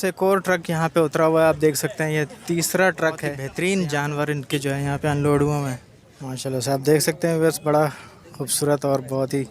एक और ट्रक यहाँ पे उतरा हुआ है, आप देख सकते हैं ये तीसरा ट्रक है। बेहतरीन जानवर इनके जो है यहाँ पे अनलोड हुए हैं माशाल्लाह से। आप देख सकते हैं बस बड़ा खूबसूरत और बहुत ही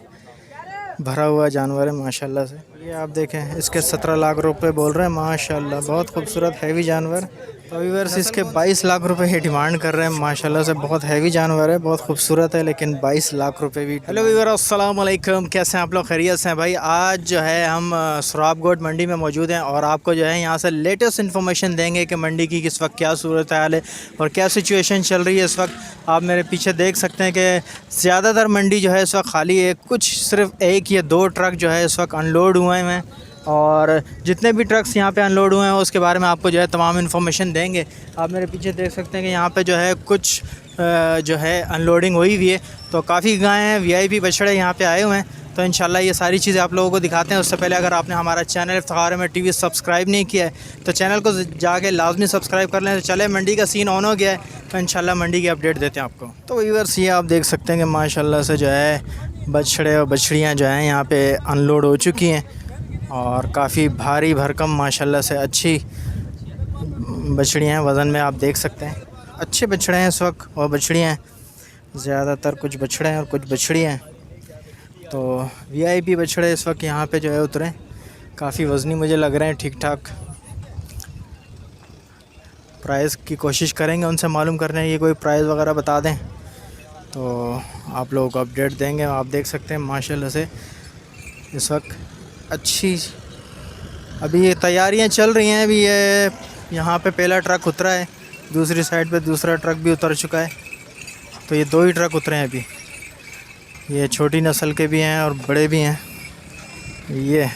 भरा हुआ जानवर है माशाल्लाह से। ये आप देखें इसके 17 लाख रुपए बोल रहे हैं माशाल्लाह, बहुत खूबसूरत हैवी जानवर। तो व्यूअर्स इसके 22 लाख रुपए ही डिमांड कर रहे हैं माशाल्लाह से। बहुत हैवी जानवर है, बहुत खूबसूरत है, लेकिन 22 लाख रुपए भी। हेलो व्यूअर्स, अस्सलाम वालेकुम, कैसे हैं आप लोग? खैरियत से हैं भाई? आज जो है हम सराबगोट मंडी में मौजूद हैं और आपको जो है यहाँ से लेटेस्ट इन्फॉर्मेशन देंगे कि मंडी की किस वक्त क्या सूरत हाल है और क्या सिचुएशन चल रही है इस वक्त। आप मेरे पीछे देख सकते हैं कि ज़्यादातर मंडी जो है इस वक्त खाली है, कुछ सिर्फ एक या दो ट्रक जो है इस वक्त अनलोड हुए हैं और जितने भी ट्रक्स यहाँ पे अनलोड हुए हैं उसके बारे में आपको जो है तमाम इन्फॉर्मेशन देंगे। आप मेरे पीछे देख सकते हैं कि यहाँ पे जो है कुछ जो है अनलोडिंग हुई हुई है, तो काफ़ी गायें हैं, वीआईपी बछड़े यहाँ पे आए हुए हैं। तो इंशाल्लाह ये सारी चीज़ें आप लोगों को दिखाते हैं। उससे पहले अगर आपने हमारा channel Iftikhar Ahmed TV subscribe नहीं किया है तो चैनल को जाके लाजमी सब्सक्राइब कर लें। तो चले, मंडी का सीन ऑन हो गया है, तो इंशाल्लाह मंडी की अपडेट देते हैं आपको। तो व्यूअर्स ये आप देख सकते हैं कि माशाल्लाह से जो है बछड़े और बछड़ियाँ जो हैं यहाँ पे अनलोड हो चुकी हैं और काफ़ी भारी भरकम माशाल्लाह से अच्छी बछड़ियाँ हैं। वज़न में आप देख सकते हैं अच्छे बछड़े हैं इस वक्त और बछड़ियाँ हैं, ज़्यादातर कुछ बछड़े हैं और कुछ बछड़ियाँ हैं। तो वीआईपी बछड़े इस वक्त यहाँ पे जो है उतरे, काफ़ी वज़नी मुझे लग रहे हैं, ठीक ठाक। प्राइस की कोशिश करेंगे उनसे मालूम करने की कोई प्राइस वगैरह बता दें तो आप लोगों को अपडेट देंगे। आप देख सकते हैं माशाल्लाह से इस वक्त अच्छी अभी ये तैयारियां चल रही हैं। अभी ये यहाँ पे पहला ट्रक उतरा है, दूसरी साइड पे दूसरा ट्रक भी उतर चुका है। तो ये दो ही ट्रक उतरे हैं अभी। ये छोटी नस्ल के भी हैं और बड़े भी हैं। ये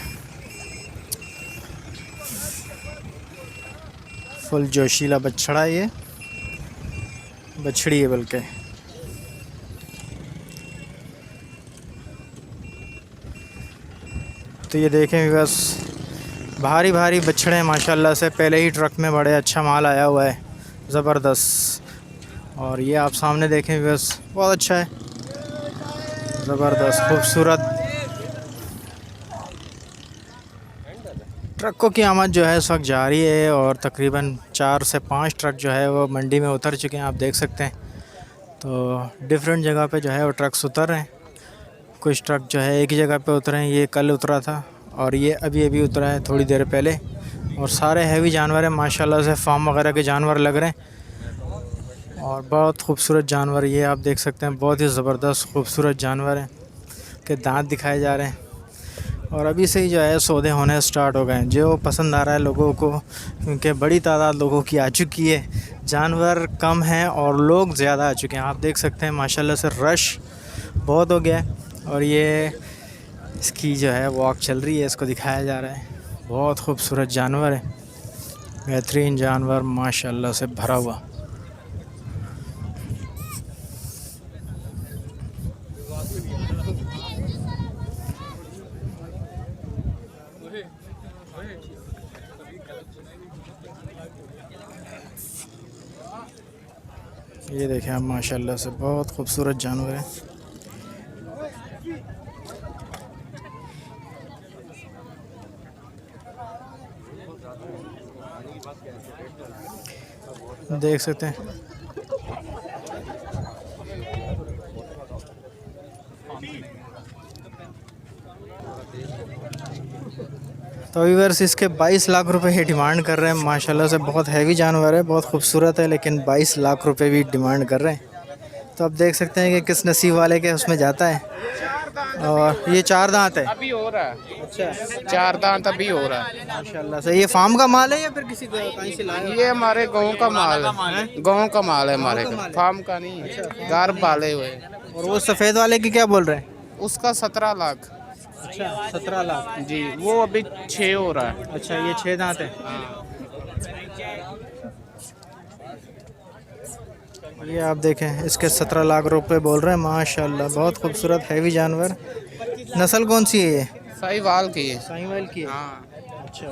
फुल जोशीला बछड़ा, ये बछड़ी है बल्कि। तो ये देखें बस भारी भारी बछड़े हैं माशाल्लाह से। पहले ही ट्रक में बड़े अच्छा माल आया हुआ है, ज़बरदस्त। और ये आप सामने देखें बस बहुत अच्छा है, ज़बरदस्त खूबसूरत। ट्रकों की आमद जो है इस वक्त जारी है और तकरीबन 4 से 5 ट्रक जो है वो मंडी में उतर चुके हैं, आप देख सकते हैं। तो डिफरेंट जगह पे जो है वो ट्रक्स उतर रहे हैं। कुछ ट्रक जो है एक ही जगह पे उतरे हैं, ये कल उतरा था और ये अभी अभी उतरा है थोड़ी देर पहले। और सारे हैवी जानवर हैं माशाल्लाह से, फार्म वगैरह के जानवर लग रहे हैं और बहुत खूबसूरत जानवर। ये आप देख सकते हैं बहुत ही ज़बरदस्त खूबसूरत जानवर हैं के दांत दिखाए जा रहे हैं। और अभी से ही जो है सौदे होने स्टार्ट हो गए हैं, जो पसंद आ रहा है लोगों को, क्योंकि बड़ी तादाद लोगों की आ चुकी है। जानवर कम हैं और लोग ज़्यादा आ चुके हैं। आप देख सकते हैं माशाल्लाह से रश बहुत हो गया है और ये इसकी जो है वॉक चल रही है, इसको दिखाया जा रहा है। बहुत खूबसूरत जानवर है, बेहतरीन जानवर माशाल्लाह से भरा हुआ। ये देखें आप माशाल्लाह से बहुत खूबसूरत जानवर है। देख सकते हैं तो व्यूअर्स इसके 22 लाख रुपए ही डिमांड कर रहे हैं माशाल्लाह से। बहुत हैवी जानवर है, बहुत खूबसूरत है, लेकिन 22 लाख रुपए भी डिमांड कर रहे हैं। तो आप देख सकते हैं कि किस नसीब वाले के उसमें जाता है। और ये 4 दांत है, अभी हो रहा है। अच्छा 4 दांत अभी हो रहा है माशाल्लाह से। ये फार्म का माल है या फिर किसी कहीं से लाए? ये हमारे गाँव का माल है, गाँव का माल है हमारे का, फार्म का नहीं है, घर पाले हुए। और वो सफ़ेद वाले की क्या बोल रहे हैं? उसका 17 लाख। अच्छा 17 लाख जी, वो अभी 6 हो रहा है। अच्छा ये 6 दांत है। ये आप देखें इसके 17 लाख रुपए बोल रहे हैं माशाल्लाह। बहुत खूबसूरत हैवी जानवर। नस्ल कौन सी है ये? साहिवाल की है। साहिवाल की है। हाँ। अच्छा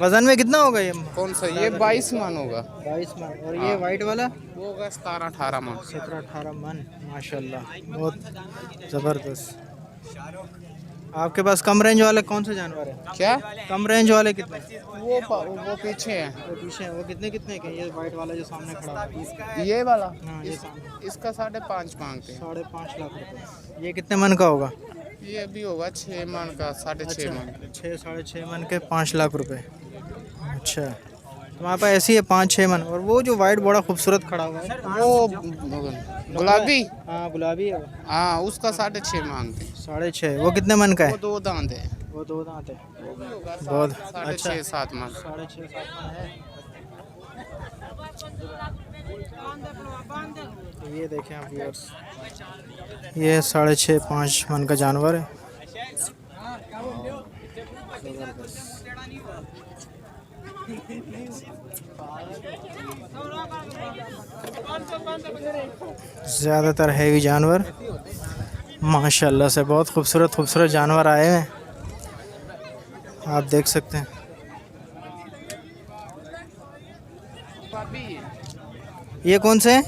वजन में कितना होगा ये? कौन सा? ये 22 मन होगा। 22 मन। और ये वाइट वाला? वो होगा 17-18 मन। 17-18 मन माशाल्लाह, बहुत ज़बरदस्त। आपके पास कम रेंज वाले कौन से जानवर है? क्या? कम रेंज वाले कितने? वो पीछे है। वो पीछे हैं, वो कितने कितने के? ये वाइट वाला जो सामने खड़ा है, ये वाला हाँ ये सामने इसका 5.5 मांगते हैं। 5.5 लाख रुपए। ये कितने मन का होगा? ये भी होगा 6 मन का, 6.5 मन। 6-6.5 मन के 5 लाख रुपए। अच्छा, तुम्हारे पास ऐसी है 5-6 मन? और वो जो वाइट बड़ा खूबसूरत खड़ा हुआ है वो गुलाबी, हाँ गुलाबी है वो, हाँ उसका 6.5 मांगते हैं। 6.5। वो कितने मन का है? वो 2 दांत है। वो 2 दांत है। वो भी होगा बहुत 6.5-7 मन। 6.5-7 मन है। तो ये देखें आप व्यूअर्स, ये 6.5-5 मन का जानवर है। ज़्यादातर हैवी जानवर माशाल्लाह से, बहुत खूबसूरत खूबसूरत जानवर आए हैं, आप देख सकते हैं। ये कौन से हैं?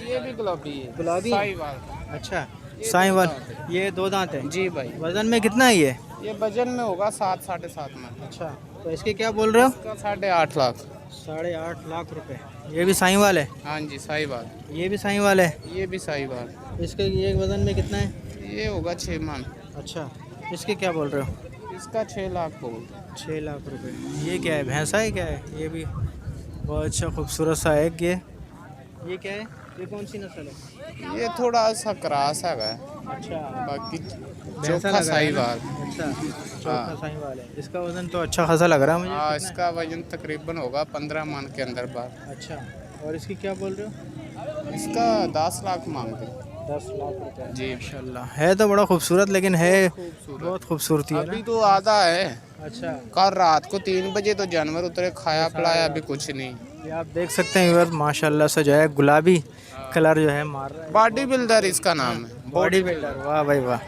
ये भी गुलाबी है। गुलाबी? साहिवाल। अच्छा, साहिवाल। ये 2 दांत है जी भाई। वजन में कितना है ये? ये वजन में होगा 7-7.5 मन। अच्छा, तो इसके क्या बोल रहे हो? इसका 8.5 लाख। 8.5 लाख रुपए। ये भी साहिवाल है? हाँ जी साहिवाल। ये भी साहिवाल है? ये भी साहिवाल। इसके ये वजन में कितना है? ये होगा 6 मन। अच्छा, इसके क्या बोल रहे हो? इसका 6 लाख बोल। 6 लाख रुपए। ये क्या है, भैंसा है क्या है? ये भी बहुत अच्छा खूबसूरत सा है। ये क्या है? ये कौन सी नस्ल है? ये थोड़ा सा क्रास है। अच्छा, बाकी भैंसा लग चोखा रहा है ना? साहिवाल। अच्छा, चौथा साहिवाल है। इसका वजन तो अच्छा खासा लग रहा है मुझे। हाँ, कितना इसका वजन तकरीबन होगा 15 मन के अंदर बार। है? अच्छा, और इसकी क्या बोल रहे हो? इसका 10 लाख मांगते हैं। 10 लाख रुपए। जी माशाल्लाह, है तो बड़ा खूबसूरत, लेकिन है खूबसूरत। बहुत खूबसूरती है अभी ना। तो आधा है। अच्छा, कल रात को 3 बजे तो जानवर उतरे, खाया पिलाया अभी कुछ नहीं। ये आप देख सकते हैं व्यूअर्स, माशाल्लाह से जो है गुलाबी कलर जो है मार रहा है। बॉडी बिल्डर इसका नाम है। बॉडी बिल्डर, वाह भाई वाह,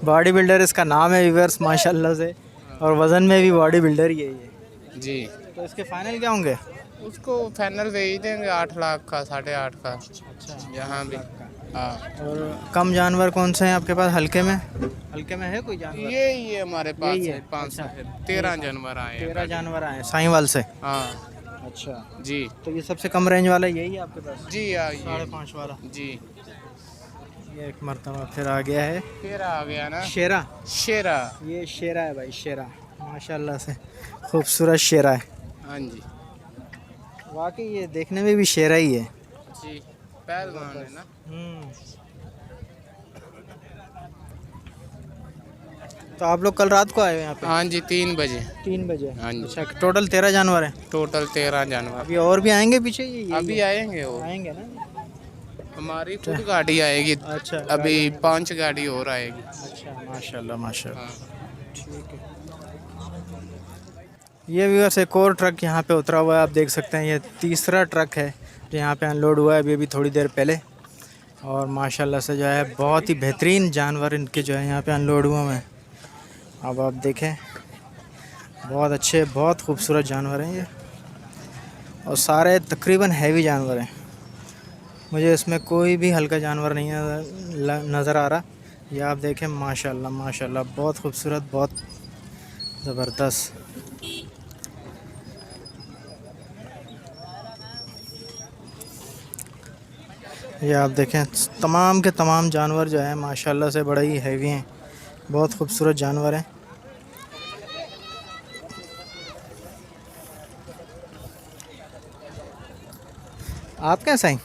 बॉडी बिल्डर इसका नाम है व्यूअर्स माशाल्लाह से। और वज़न में भी बॉडी बिल्डर ही है ये। जी। तो इसके फाइनल क्या होंगे? उसको फाइनल भेज देंगे 8 लाख का, 8.5 का। अच्छा, यहाँ भी। हाँ, और कम जानवर कौन से हैं आपके पास हल्के में? हल्के में है कोई जानवर? ये हमारे पास यही है। है 5 अच्छा। 13 जानवर आए हैं। 13 जानवर आए हैं साहिवाल से? हाँ अच्छा, जी। तो ये सबसे कम रेंज वाला यही है आपके पास? जी आइए। 5.5 वाला। जी। ये एक मरतबा फिर आ गया है फिर आ गया ना शेरा। शेरा। ये शेरा है भाई, शेरा माशाल्लाह से खूबसूरत शेरा है। हाँ जी। वाकई ये देखने में भी शेरा ही है। जी, पहलवान है ना। तो आप लोग कल रात को आए हो यहाँ पे? हाँ जी, 3 बजे। 3 बजे? हाँ जी। अच्छा, टोटल 13 जानवर हैं? टोटल 13 जानवर। अभी और भी आएंगे पीछे? ये अभी आएंगे वो। आएंगे ना? हमारी खुद गाड़ी आएगी। अच्छा, अभी 5 गाड़ी और आएगी। अच्छा, माशाल्लाह माशाल्लाह। हाँ। ठीक है। ये व्यूअर्स एक और ट्रक यहाँ पे उतरा हुआ है, आप देख सकते हैं। ये तीसरा ट्रक है जो यहाँ पे अनलोड हुआ है अभी थोड़ी देर पहले। और माशाल्लाह से जो है बहुत ही बेहतरीन जानवर इनके जो है यहाँ पे अनलोड हुए हैं। अब आप देखें, बहुत अच्छे बहुत खूबसूरत जानवर हैं ये, और सारे तकरीबन हैवी जानवर हैं। मुझे इसमें कोई भी हल्का जानवर नहीं नज़र आ रहा। ये आप देखें, माशाल्लाह माशाल्लाह, बहुत खूबसूरत, बहुत ज़बरदस्त। ये आप देखें, तमाम के तमाम जानवर जो है माशाल्लाह से बड़े ही हैवी हैं, बहुत खूबसूरत जानवर हैं। आप कैसे हैं?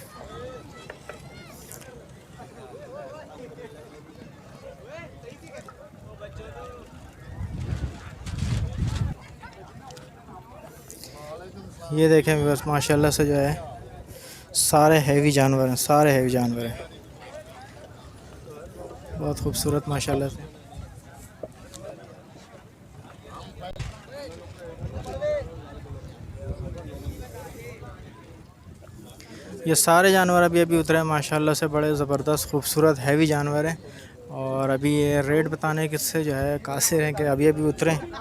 ये देखें बस, माशाल्लाह से जो है सारे हैवी जानवर हैं, सारे हैवी जानवर हैं, बहुत खूबसूरत माशाल्लाह से। ये सारे जानवर अभी अभी उतरे हैं माशाल्लाह से, बड़े ज़बरदस्त खूबसूरत हैवी जानवर हैं। और अभी ये रेट बताने किससे जो है कासिर हैं कि अभी अभी उतरे हैं,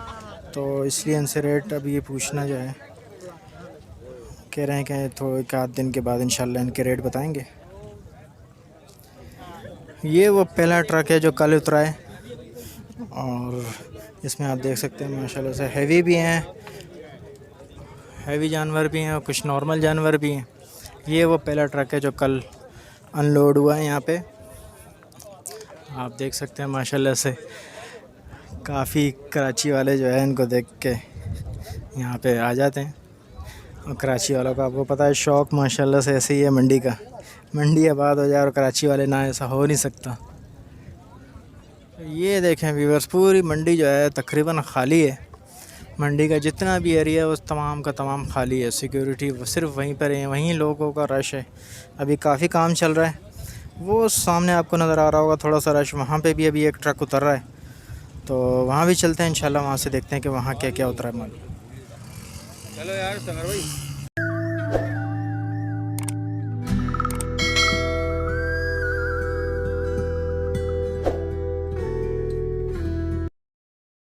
तो इसलिए इनसे रेट अभी ये पूछना जो है कह रहे हैं कि तो 1 आध दिन के बाद इंशाल्लाह इनके रेट बताएंगे। ये वो पहला ट्रक है जो कल उतरा है, और इसमें आप देख सकते हैं माशाल्लाह से हैवी भी हैं, हैवी जानवर भी हैं और कुछ नॉर्मल जानवर भी हैं। ये वो पहला ट्रक है जो कल अनलोड हुआ है यहाँ पे। आप देख सकते हैं माशाल्लाह से काफ़ी कराची वाले जो है इनको देख के यहाँ पे आ जाते हैं। और कराची वालों का आपको पता है शौक़ माशाल्लाह से ऐसे ही है मंडी का। मंडी आबाद हो जाए और कराची वाले ना, ऐसा हो नहीं सकता। ये देखें व्यूअर्स, पूरी मंडी जो है तकरीबन ख़ाली है। मंडी का जितना भी एरिया है उस तमाम का तमाम खाली है। सिक्योरिटी सिर्फ वहीं पर है, वहीं लोगों का रश है। अभी काफ़ी काम चल रहा है। वो सामने आपको नज़र आ रहा होगा थोड़ा सा रश, वहाँ पे भी अभी एक ट्रक उतर रहा है, तो वहाँ भी चलते हैं इंशाल्लाह। वहाँ से देखते हैं कि वहाँ क्या क्या उतरा है माल। चलो यार संगर भाई।